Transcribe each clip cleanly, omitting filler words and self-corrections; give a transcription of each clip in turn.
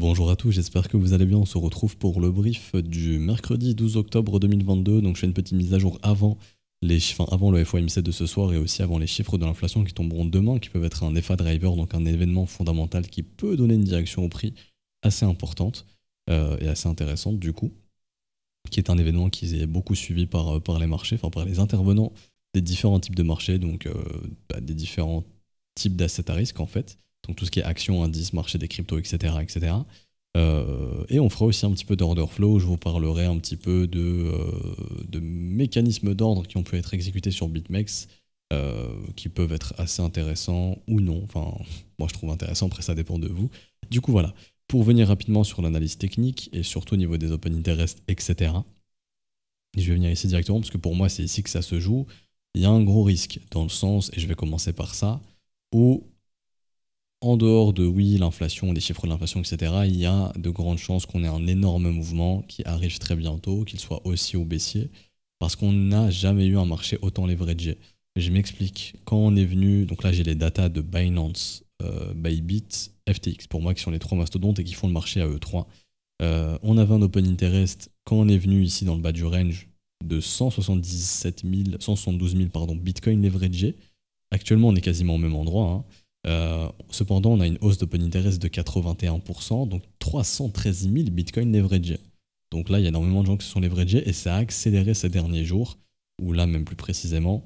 Bonjour à tous, j'espère que vous allez bien. On se retrouve pour le brief du mercredi 12 octobre 2022. Donc je fais une petite mise à jour avant avant le FOMC de ce soir et aussi avant les chiffres de l'inflation qui tomberont demain, qui peuvent être un EFA driver, donc un événement fondamental qui peut donner une direction au prix assez importante et assez intéressante du coup, qui est un événement qui est beaucoup suivi par les marchés, enfin par les intervenants des différents types de marchés, donc des différents types d'assets à risque en fait. Donc tout ce qui est actions, indices, marché des cryptos, etc. etc. Et on fera aussi un petit peu d'order flow, je vous parlerai un petit peu de mécanismes d'ordre qui ont pu être exécutés sur BitMEX, qui peuvent être assez intéressants ou non. Enfin, moi je trouve intéressant, après ça dépend de vous. Du coup voilà, pour venir rapidement sur l'analyse technique et surtout au niveau des open interest, etc. Je vais venir ici directement parce que pour moi c'est ici que ça se joue. Il y a un gros risque dans le sens, et je vais commencer par ça, où en dehors de, oui, l'inflation, des chiffres de l'inflation, etc., il y a de grandes chances qu'on ait un énorme mouvement qui arrive très bientôt, qu'il soit haussier ou baissier, parce qu'on n'a jamais eu un marché autant leveragé. Je m'explique. Quand on est venu, donc là j'ai les datas de Binance, Bybit, FTX, pour moi qui sont les trois mastodontes et qui font le marché à eux trois. On avait un open interest quand on est venu ici dans le bas du range de 172 000 Bitcoin leveragé. Actuellement on est quasiment au même endroit, hein. Cependant, on a une hausse d'open interest de 81%, donc 313 000 bitcoins leveragés. Donc là, il y a énormément de gens qui se sont leveragés et ça a accéléré ces derniers jours, ou là, même plus précisément,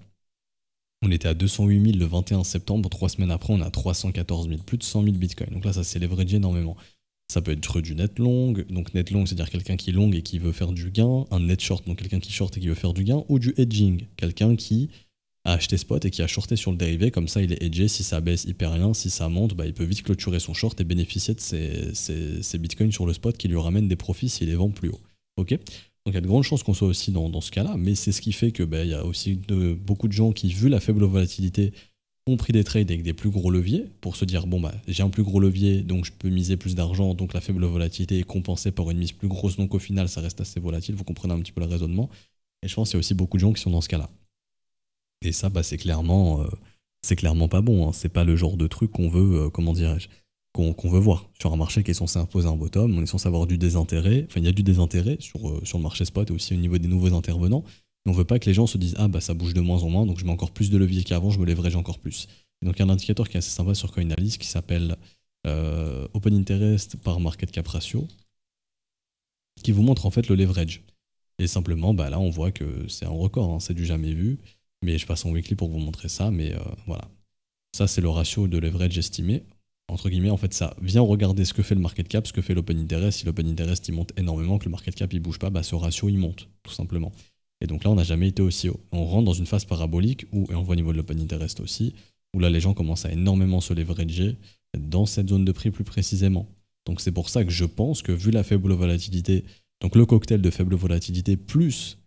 on était à 208 000 le 21 septembre, 3 semaines après, on est à 314 000, plus de 100 000 bitcoins. Donc là, ça s'est leveragé énormément. Ça peut être du net long, donc net long, c'est-à-dire quelqu'un qui long et qui veut faire du gain, un net short, donc quelqu'un qui short et qui veut faire du gain, ou du hedging, quelqu'un qui a acheté spot et qui a shorté sur le dérivé, comme ça il est hedgé, si ça baisse il perd rien, si ça monte il peut vite clôturer son short et bénéficier de ses bitcoins sur le spot qui lui ramènent des profits s'il les vend plus haut. Ok, donc il y a de grandes chances qu'on soit aussi dans ce cas-là, mais c'est ce qui fait que il y a aussi beaucoup de gens qui, vu la faible volatilité, ont pris des trades avec des plus gros leviers pour se dire j'ai un plus gros levier donc je peux miser plus d'argent, donc la faible volatilité est compensée par une mise plus grosse, donc au final ça reste assez volatile. Vous comprenez un petit peu le raisonnement, et je pense qu'il y a aussi beaucoup de gens qui sont dans ce cas-là. Et ça, c'est clairement pas bon, hein. C'est pas le genre de truc qu'on veut, comment dirais-je, qu'on veut voir. Sur un marché qui est censé imposer un bottom, on est censé avoir du désintérêt. Enfin, il y a du désintérêt sur le marché spot et aussi au niveau des nouveaux intervenants. Mais on veut pas que les gens se disent ça bouge de moins en moins, donc je mets encore plus de levier qu'avant, je me leverage encore plus. Et donc il y a un indicateur qui est assez sympa sur CoinAnalyst qui s'appelle Open Interest par Market Cap Ratio, qui vous montre en fait le leverage. Et simplement, là on voit que c'est un record, hein, c'est du jamais vu. Mais je passe en weekly pour vous montrer ça, mais voilà. Ça, c'est le ratio de leverage estimé. Entre guillemets, en fait, ça vient regarder ce que fait le market cap, ce que fait l'open interest. Si l'open interest il monte énormément, que le market cap il bouge pas, ce ratio il monte, tout simplement. Et donc là, on n'a jamais été aussi haut. On rentre dans une phase parabolique, et on voit au niveau de l'open interest aussi, où là, les gens commencent à énormément se leverager dans cette zone de prix plus précisément. Donc c'est pour ça que je pense que, vu la faible volatilité, donc le cocktail de faible volatilité plus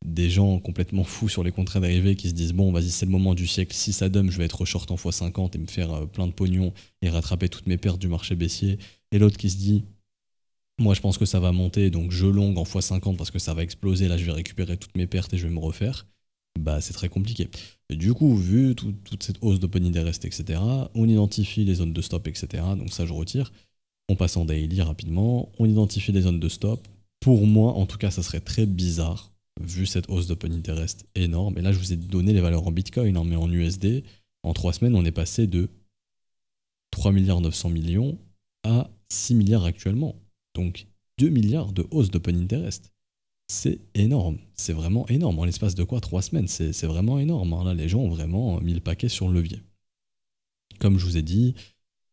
des gens complètement fous sur les contrats dérivés qui se disent vas-y, c'est le moment du siècle, si ça dump je vais être short en x50 et me faire plein de pognon et rattraper toutes mes pertes du marché baissier, et l'autre qui se dit moi je pense que ça va monter donc je long en x50 parce que ça va exploser, là je vais récupérer toutes mes pertes et je vais me refaire, c'est très compliqué. Et du coup, vu toute cette hausse d'open interest, etc., on identifie les zones de stop, etc., donc ça je retire. On passe en daily rapidement, on identifie les zones de stop. Pour moi, en tout cas, ça serait très bizarre vu cette hausse d'open interest énorme. Et là, je vous ai donné les valeurs en Bitcoin, hein, mais en USD, en 3 semaines, on est passé de 3 milliards 900 millions à 6 milliards actuellement. Donc 2 milliards de hausse d'open interest. C'est énorme, c'est vraiment énorme. En l'espace de quoi 3 semaines, c'est vraiment énorme, hein. Là, les gens ont vraiment mis le paquet sur le levier. Comme je vous ai dit,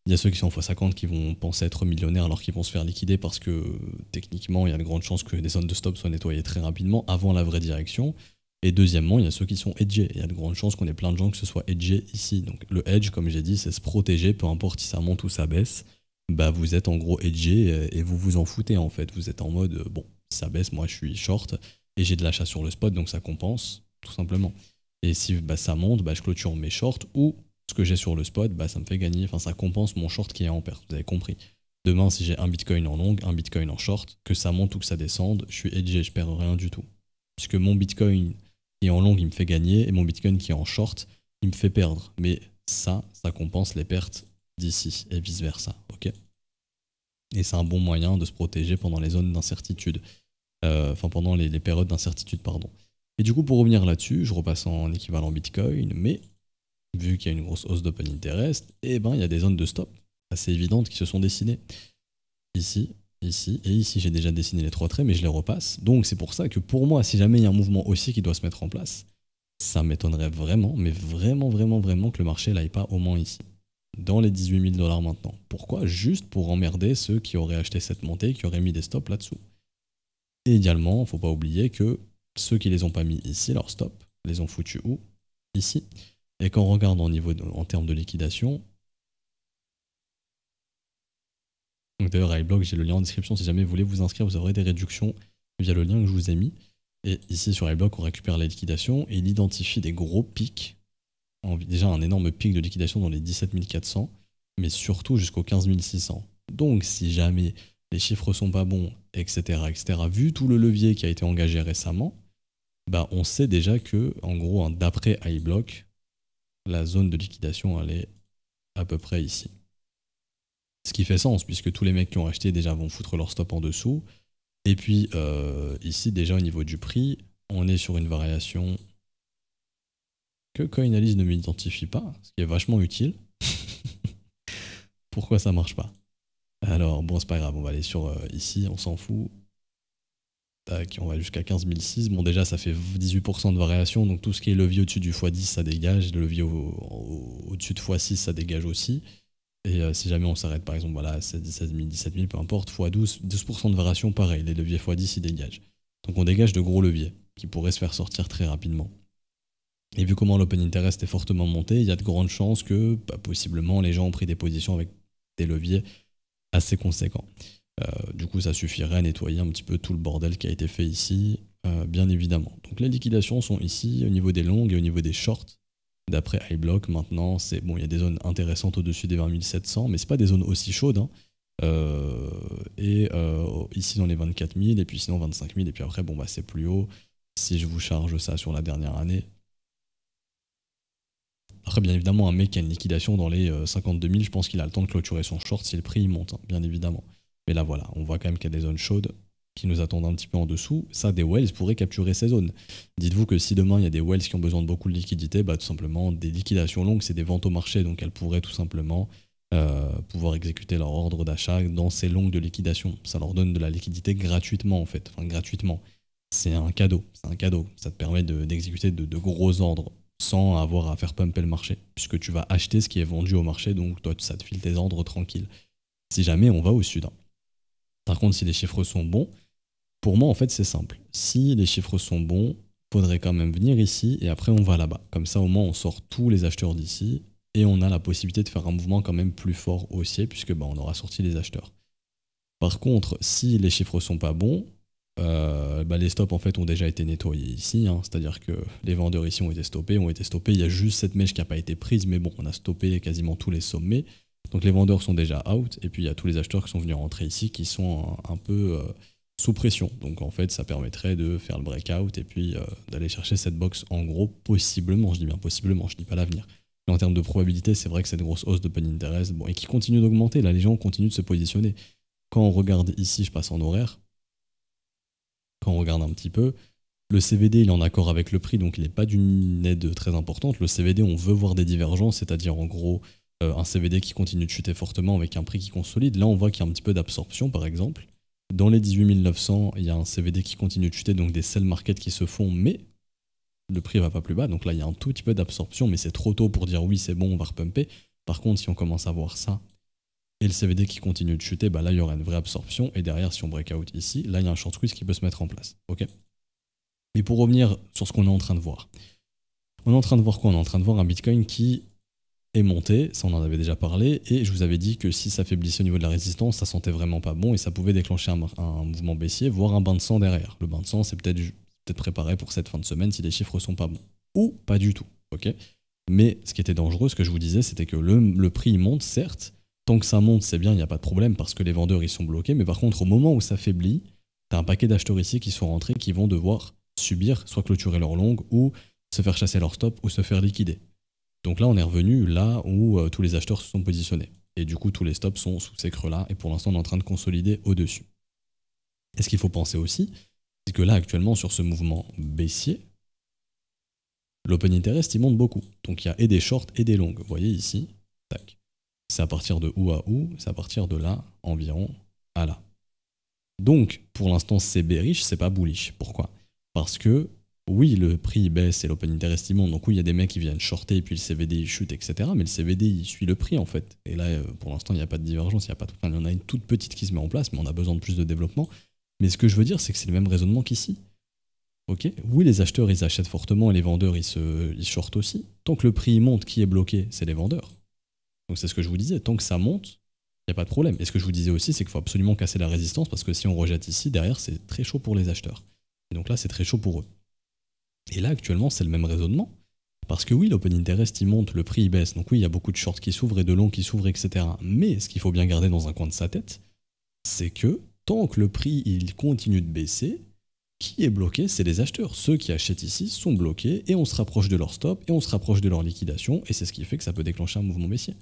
il y a ceux qui sont en x50 qui vont penser être millionnaires alors qu'ils vont se faire liquider parce que techniquement, il y a de grandes chances que des zones de stop soient nettoyées très rapidement avant la vraie direction. Et deuxièmement, il y a ceux qui sont hedgés. Il y a de grandes chances qu'on ait plein de gens que ce soit hedgé ici. Donc le hedge, comme j'ai dit, c'est se protéger, peu importe si ça monte ou ça baisse. Vous êtes en gros hedgé et vous vous en foutez en fait. Vous êtes en mode, si ça baisse, moi je suis short et j'ai de l'achat sur le spot, donc ça compense, tout simplement. Et si ça monte, je clôture mes shorts ou ce que j'ai sur le spot, ça me fait gagner, enfin ça compense mon short qui est en perte, vous avez compris. Demain, si j'ai un bitcoin en long, un bitcoin en short, que ça monte ou que ça descende, je suis hedgé, je perds rien du tout. Puisque mon bitcoin qui est en long, il me fait gagner, et mon bitcoin qui est en short, il me fait perdre. Mais ça compense les pertes d'ici, et vice versa, ok ? Et c'est un bon moyen de se protéger pendant les zones d'incertitude. Enfin, pendant les périodes d'incertitude, pardon. Et du coup, pour revenir là-dessus, je repasse en équivalent Bitcoin, mais vu qu'il y a une grosse hausse d'open interest, eh ben, il y a des zones de stop assez évidentes qui se sont dessinées. Ici, ici, et ici, j'ai déjà dessiné les 3 traits, mais je les repasse. Donc, c'est pour ça que pour moi, si jamais il y a un mouvement haussier qui doit se mettre en place, ça m'étonnerait vraiment, mais vraiment, vraiment, vraiment que le marché n'aille pas au moins ici. Dans les 18 000 $ maintenant. Pourquoi? Juste pour emmerder ceux qui auraient acheté cette montée, qui auraient mis des stops là-dessous. Et également, faut pas oublier que ceux qui les ont pas mis ici, leurs stops, les ont foutus où? Ici. Et quand on regarde en termes de liquidation, donc d'ailleurs, iBlock, j'ai le lien en description, si jamais vous voulez vous inscrire, vous aurez des réductions via le lien que je vous ai mis. Et ici sur iBlock, on récupère la liquidation et il identifie des gros pics. Déjà un énorme pic de liquidation dans les 17 400, mais surtout jusqu'aux 15 600. Donc si jamais les chiffres sont pas bons, etc., vu tout le levier qui a été engagé récemment, bah on sait déjà que, en gros, d'après iBlock, la zone de liquidation, elle est à peu près ici. Ce qui fait sens, puisque tous les mecs qui ont acheté déjà vont foutre leur stop en dessous. Et puis ici, déjà au niveau du prix, on est sur une variation que Coinalyse ne m'identifie pas, ce qui est vachement utile. Pourquoi ça marche pas? Alors, bon, c'est pas grave, on va aller sur ici, on s'en fout. Tac, on va jusqu'à 15 006. Bon, déjà, ça fait 18% de variation, donc tout ce qui est levier au-dessus du x10, ça dégage. Le levier au-dessus de x6, ça dégage aussi. Et si jamais on s'arrête, par exemple, voilà, 16 000, 17 000, peu importe, x12, 12% de variation, pareil, les leviers x10, ils dégagent. Donc on dégage de gros leviers qui pourraient se faire sortir très rapidement. Et vu comment l'open interest est fortement monté, il y a de grandes chances que, possiblement, les gens ont pris des positions avec des leviers assez conséquents. Du coup, ça suffirait à nettoyer un petit peu tout le bordel qui a été fait ici, bien évidemment. Donc les liquidations sont ici, au niveau des longues et au niveau des shorts. D'après iBlock, maintenant, c'est bon, il y a des zones intéressantes au-dessus des 20 700, mais c'est pas des zones aussi chaudes. Hein. Ici dans les 24 000, et puis sinon 25 000, et puis après, bon, bah, c'est plus haut. Si je vous charge ça sur la dernière année. Après, bien évidemment, un mec qui a une liquidation dans les 52 000, je pense qu'il a le temps de clôturer son short si le prix il monte, hein, bien évidemment. Mais là, voilà, on voit quand même qu'il y a des zones chaudes qui nous attendent un petit peu en dessous. Ça, des whales pourraient capturer ces zones. Dites-vous que si demain, il y a des whales qui ont besoin de beaucoup de liquidité, bah, tout simplement, des liquidations longues, c'est des ventes au marché, donc elles pourraient tout simplement pouvoir exécuter leur ordre d'achat dans ces longues de liquidation. Ça leur donne de la liquidité gratuitement, en fait. Enfin, gratuitement. C'est un cadeau. C'est un cadeau. Ça te permet d'exécuter de gros ordres sans avoir à faire pumper le marché, puisque tu vas acheter ce qui est vendu au marché, donc toi, ça te file tes ordres tranquilles. Si jamais on va au sud. Hein. Par contre, si les chiffres sont bons, pour moi, en fait, c'est simple. Si les chiffres sont bons, faudrait quand même venir ici et après on va là-bas. Comme ça, au moins, on sort tous les acheteurs d'ici et on a la possibilité de faire un mouvement quand même plus fort haussier puisque bah, on aura sorti les acheteurs. Par contre, si les chiffres sont pas bons, bah, les stops en fait ont déjà été nettoyés ici. Hein. C'est-à-dire que les vendeurs ici ont été stoppés. Il y a juste cette mèche qui n'a pas été prise, mais bon, on a stoppé quasiment tous les sommets. Donc les vendeurs sont déjà out et puis il y a tous les acheteurs qui sont venus rentrer ici qui sont un peu sous pression. Donc en fait, ça permettrait de faire le breakout et puis d'aller chercher cette box en gros, possiblement, je dis bien possiblement, je dis pas l'avenir. Mais en termes de probabilité, c'est vrai que cette grosse hausse d'open interest, bon, et qui continue d'augmenter, là les gens continuent de se positionner. Quand on regarde ici, je passe en horaire, quand on regarde un petit peu, le CVD il est en accord avec le prix, donc il n'est pas d'une aide très importante. Le CVD, on veut voir des divergences, c'est-à-dire en gros un CVD qui continue de chuter fortement avec un prix qui consolide. Là, on voit qu'il y a un petit peu d'absorption, par exemple. Dans les 18 900, il y a un CVD qui continue de chuter, donc des sell markets qui se font, mais le prix va pas plus bas. Donc là, il y a un tout petit peu d'absorption, mais c'est trop tôt pour dire oui, c'est bon, on va repumper. Par contre, si on commence à voir ça, et le CVD qui continue de chuter, bah là, il y aura une vraie absorption. Et derrière, si on break out ici, là, il y a un short squeeze qui peut se mettre en place. Ok. Mais pour revenir sur ce qu'on est en train de voir. On est en train de voir quoi? On est en train de voir un Bitcoin qui est monté, ça on en avait déjà parlé, et je vous avais dit que si ça faiblissait au niveau de la résistance, ça sentait vraiment pas bon et ça pouvait déclencher un mouvement baissier, voire un bain de sang derrière. Le bain de sang, c'est peut-être préparé pour cette fin de semaine si les chiffres sont pas bons. Ou pas du tout, ok. Mais ce qui était dangereux, ce que je vous disais, c'était que le prix il monte, certes, tant que ça monte, c'est bien, il n'y a pas de problème parce que les vendeurs ils sont bloqués, mais par contre, au moment où ça faiblit, t'as un paquet d'acheteurs ici qui sont rentrés qui vont devoir subir, soit clôturer leur longue, ou se faire chasser leur stop, ou se faire liquider. Donc là, on est revenu là où tous les acheteurs se sont positionnés. Et du coup, tous les stops sont sous ces creux-là. Et pour l'instant, on est en train de consolider au-dessus. Et ce qu'il faut penser aussi, c'est que là, actuellement, sur ce mouvement baissier, l'open interest, il monte beaucoup. Donc, il y a et des shorts et des longues. Vous voyez ici, tac. C'est à partir de où à où? C'est à partir de là, environ, à là. Donc, pour l'instant, c'est bearish, c'est pas bullish. Pourquoi? Parce que, oui, le prix baisse et l'open interest il monte. Donc, oui, il y a des mecs qui viennent shorter et puis le CVD il chute, etc. Mais le CVD il suit le prix en fait. Et là, pour l'instant, il n'y a pas de divergence, il y en a une toute petite qui se met en place, mais on a besoin de plus de développement. Mais ce que je veux dire, c'est que c'est le même raisonnement qu'ici. Ok? Oui, les acheteurs ils achètent fortement et les vendeurs ils shortent aussi. Tant que le prix monte, qui est bloqué? C'est les vendeurs. Donc, c'est ce que je vous disais. Tant que ça monte, il n'y a pas de problème. Et ce que je vous disais aussi, c'est qu'il faut absolument casser la résistance parce que si on rejette ici, derrière, c'est très chaud pour les acheteurs. Et donc là, c'est très chaud pour eux. Et là, actuellement, c'est le même raisonnement. Parce que oui, l'open interest, il monte, le prix, il baisse. Donc oui, il y a beaucoup de shorts qui s'ouvrent et de longs qui s'ouvrent, etc. Mais ce qu'il faut bien garder dans un coin de sa tête, c'est que tant que le prix, il continue de baisser, qui est bloqué? C'est les acheteurs. Ceux qui achètent ici sont bloqués et on se rapproche de leur stop et on se rapproche de leur liquidation. Et c'est ce qui fait que ça peut déclencher un mouvement baissier.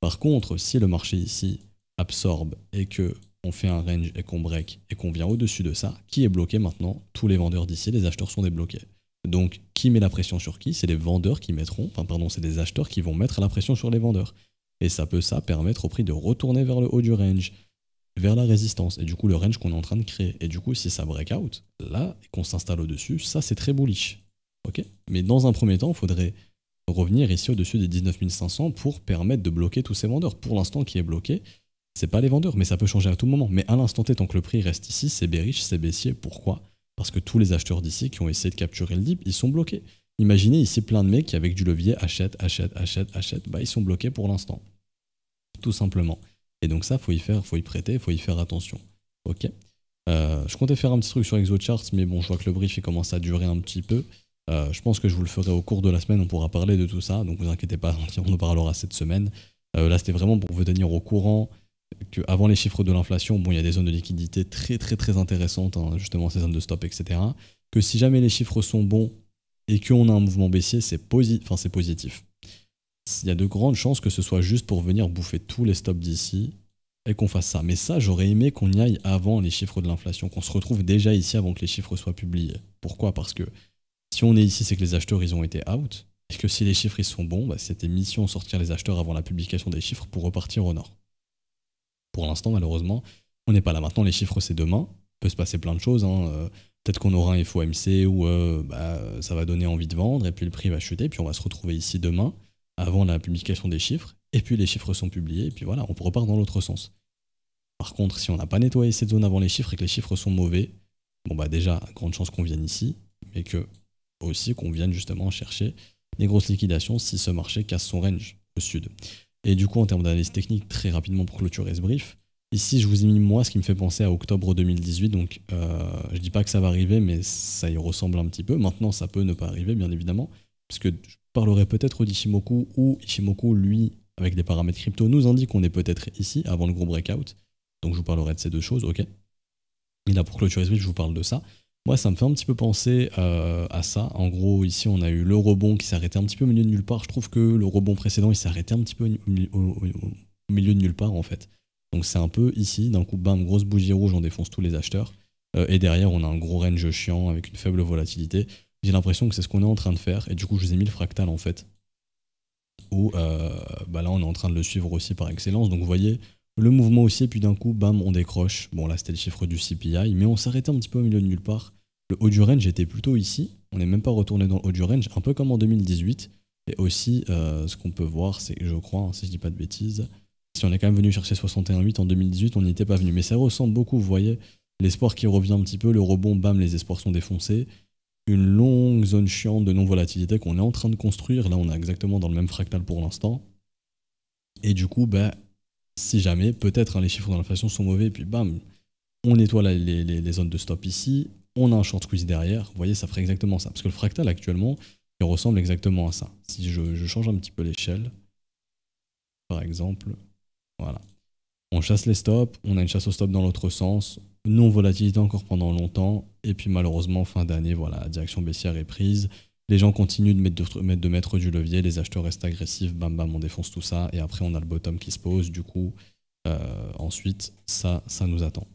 Par contre, si le marché ici absorbe et que on fait un range et qu'on break et qu'on vient au-dessus de ça, qui est bloqué maintenant? Tous les vendeurs d'ici, les acheteurs sont débloqués. Donc, qui met la pression sur qui? C'est les vendeurs qui mettront, c'est des acheteurs qui vont mettre la pression sur les vendeurs. Et ça permettre au prix de retourner vers le haut du range, vers la résistance, et du coup le range qu'on est en train de créer. Et du coup, si ça break out, là, et qu'on s'installe au-dessus, ça c'est très bullish. Ok? Mais dans un premier temps, il faudrait revenir ici au-dessus des 19 500 pour permettre de bloquer tous ces vendeurs. Pour l'instant, qui est bloqué, c'est pas les vendeurs, mais ça peut changer à tout moment. Mais à l'instant T, tant que le prix reste ici, c'est bearish, c'est baissier. Pourquoi? Parce que tous les acheteurs d'ici qui ont essayé de capturer le dip, ils sont bloqués. Imaginez ici plein de mecs qui avec du levier achètent, bah ils sont bloqués pour l'instant. Tout simplement. Et donc ça, faut y prêter, faut y faire attention. Ok. Je comptais faire un petit truc sur ExoCharts, mais bon, je vois que le brief il commence à durer un petit peu. Je pense que je vous le ferai au cours de la semaine, on pourra parler de tout ça, donc vous inquiétez pas, on en parlera cette semaine. Là, c'était vraiment pour vous tenir au courant qu'avant les chiffres de l'inflation, bon, il y a des zones de liquidité très intéressantes, hein, justement ces zones de stop, etc. Que si jamais les chiffres sont bons et qu'on a un mouvement baissier, c'est positif. Il y a de grandes chances que ce soit juste pour venir bouffer tous les stops d'ici et qu'on fasse ça. Mais ça, j'aurais aimé qu'on y aille avant les chiffres de l'inflation, qu'on se retrouve déjà ici avant que les chiffres soient publiés. Pourquoi? Parce que si on est ici, c'est que les acheteurs, ils ont été out, et que si les chiffres ils sont bons, bah, c'était mission sortir les acheteurs avant la publication des chiffres pour repartir au nord. Pour l'instant, malheureusement, on n'est pas là. Maintenant, les chiffres, c'est demain. Il peut se passer plein de choses. Hein. Peut-être qu'on aura un FOMC où ça va donner envie de vendre, et puis le prix va chuter, puis on va se retrouver ici demain, avant la publication des chiffres, et puis les chiffres sont publiés, et puis voilà, on repart dans l'autre sens. Par contre, si on n'a pas nettoyé cette zone avant les chiffres et que les chiffres sont mauvais, bon bah déjà, grande chance qu'on vienne ici, mais que aussi qu'on vienne justement chercher des grosses liquidations si ce marché casse son range au sud. Et du coup, en termes d'analyse technique, très rapidement pour clôturer ce brief, ici je vous ai mis moi ce qui me fait penser à octobre 2018, donc je dis pas que ça va arriver, mais ça y ressemble un petit peu. Maintenant, ça peut ne pas arriver, bien évidemment, puisque je parlerai peut-être d'Ishimoku, ou Ishimoku, lui, avec des paramètres crypto, nous indique qu'on est peut-être ici, avant le gros breakout. Donc je vous parlerai de ces deux choses, ok. Et là, pour clôturer ce brief, je vous parle de ça. Moi, ça me fait un petit peu penser à ça. En gros, ici, on a eu le rebond qui s'est arrêté un petit peu au milieu de nulle part. Je trouve que le rebond précédent, il s'est arrêté un petit peu au milieu de nulle part, en fait. Donc c'est un peu ici, d'un coup, bam, grosse bougie rouge, on défonce tous les acheteurs. Et derrière, on a un gros range chiant avec une faible volatilité. J'ai l'impression que c'est ce qu'on est en train de faire. Et du coup, je vous ai mis le fractal, en fait. Où là, on est en train de le suivre aussi par excellence. Donc vous voyez, le mouvement aussi, et puis d'un coup, bam, on décroche. Bon, là, c'était le chiffre du CPI, mais on s'arrêtait un petit peu au milieu de nulle part. Le haut du range était plutôt ici. On n'est même pas retourné dans le haut du range, un peu comme en 2018. Et aussi, ce qu'on peut voir, c'est, je crois, hein, si je dis pas de bêtises, si on est quand même venu chercher 61,8 en 2018, on n'y était pas venu. Mais ça ressemble beaucoup, vous voyez, l'espoir qui revient un petit peu, le rebond, bam, les espoirs sont défoncés. Une longue zone chiante de non-volatilité qu'on est en train de construire. Là, on est exactement dans le même fractal pour l'instant. Et du coup, si jamais, peut-être les chiffres de l'inflation sont mauvais, et puis bam, on nettoie les zones de stop ici, on a un short squeeze derrière, vous voyez, ça ferait exactement ça. Parce que le fractal, actuellement, il ressemble exactement à ça. Si je change un petit peu l'échelle, par exemple, voilà. On chasse les stops, on a une chasse au stop dans l'autre sens, non-volatilité encore pendant longtemps, et puis malheureusement, fin d'année, voilà, la direction baissière est prise. Les gens continuent de mettre du levier, les acheteurs restent agressifs, bam bam, on défonce tout ça, et après on a le bottom qui se pose, du coup, ensuite, ça nous attend.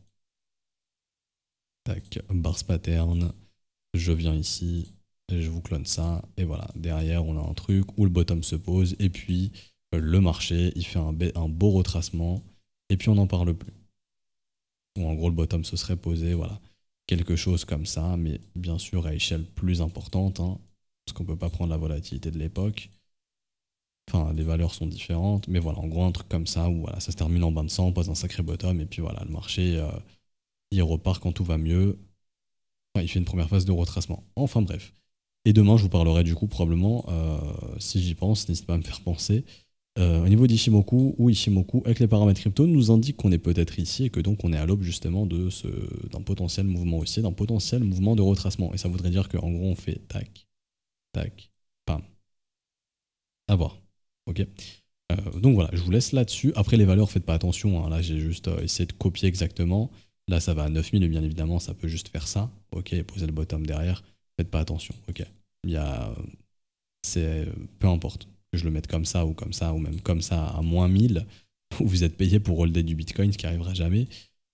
Tac, bars pattern, je viens ici, je vous clone ça, et voilà, derrière on a un truc où le bottom se pose, et puis le marché, il fait un beau retracement, et puis on n'en parle plus. Ou en gros le bottom se serait posé, voilà, quelque chose comme ça, mais bien sûr à échelle plus importante, hein, parce qu'on ne peut pas prendre la volatilité de l'époque. Enfin, les valeurs sont différentes, mais voilà, en gros un truc comme ça, où voilà, ça se termine en bas de 100, on pose un sacré bottom, et puis voilà, le marché, il repart quand tout va mieux. Enfin, il fait une première phase de retracement. Enfin bref. Et demain, je vous parlerai du coup probablement, si j'y pense, n'hésitez pas à me faire penser, au niveau d'Ishimoku, ou Ishimoku, avec les paramètres crypto, nous indique qu'on est peut-être ici et que donc on est à l'aube justement d'un potentiel mouvement haussier, d'un potentiel mouvement de retracement. Et ça voudrait dire qu'en gros, on fait tac, tac, pam. À voir. Ok. Donc voilà, je vous laisse là-dessus. Après, les valeurs, faites pas attention, hein. Là, j'ai juste essayé de copier exactement. Là, ça va à 9000, et bien évidemment, ça peut juste faire ça. Ok, et poser le bottom derrière. Faites pas attention. Ok. Peu importe que je le mette comme ça, ou même comme ça à moins 1000, où vous êtes payé pour holder du Bitcoin, ce qui arrivera jamais.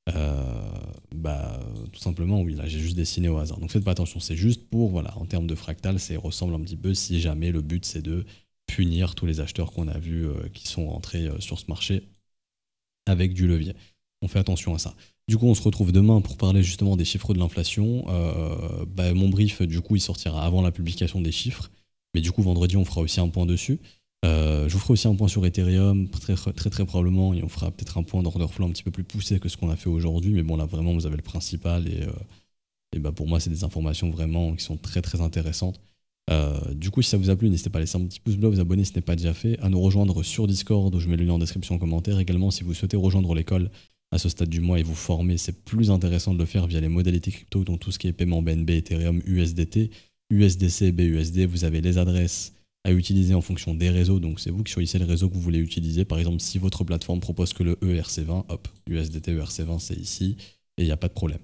Tout simplement, oui, là, j'ai juste dessiné au hasard. Donc faites pas attention. C'est juste pour, voilà, en termes de fractal, ça ressemble un petit peu si jamais le but, c'est de punir tous les acheteurs qu'on a vus qui sont rentrés sur ce marché avec du levier. On fait attention à ça. Du coup, on se retrouve demain pour parler justement des chiffres de l'inflation. Mon brief, du coup, il sortira avant la publication des chiffres. Mais du coup, vendredi, on fera aussi un point dessus. Je vous ferai aussi un point sur Ethereum, très probablement, et on fera peut-être un point d'order flow un petit peu plus poussé que ce qu'on a fait aujourd'hui. Mais bon, là, vraiment, vous avez le principal. Et pour moi, c'est des informations vraiment qui sont très intéressantes. Du coup, si ça vous a plu, n'hésitez pas à laisser un petit pouce bleu, à vous abonner si ce n'est pas déjà fait, à nous rejoindre sur Discord, où je mets le lien en description en commentaire. Également, si vous souhaitez rejoindre l'école à ce stade du mois et vous former, c'est plus intéressant de le faire via les modalités crypto, dont tout ce qui est paiement BNB, Ethereum, USDT, USDC, BUSD. Vous avez les adresses à utiliser en fonction des réseaux, donc c'est vous qui choisissez le réseau que vous voulez utiliser. Par exemple, si votre plateforme propose que le ERC20, hop, USDT, ERC20, c'est ici, et il n'y a pas de problème.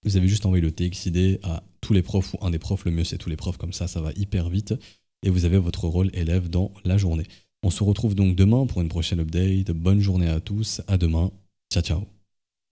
Vous avez juste envoyé le TXID à tous les profs ou un des profs, le mieux c'est tous les profs, comme ça va hyper vite, et vous avez votre rôle élève dans la journée. On se retrouve donc demain pour une prochaine update. Bonne journée à tous, à demain, ciao ciao.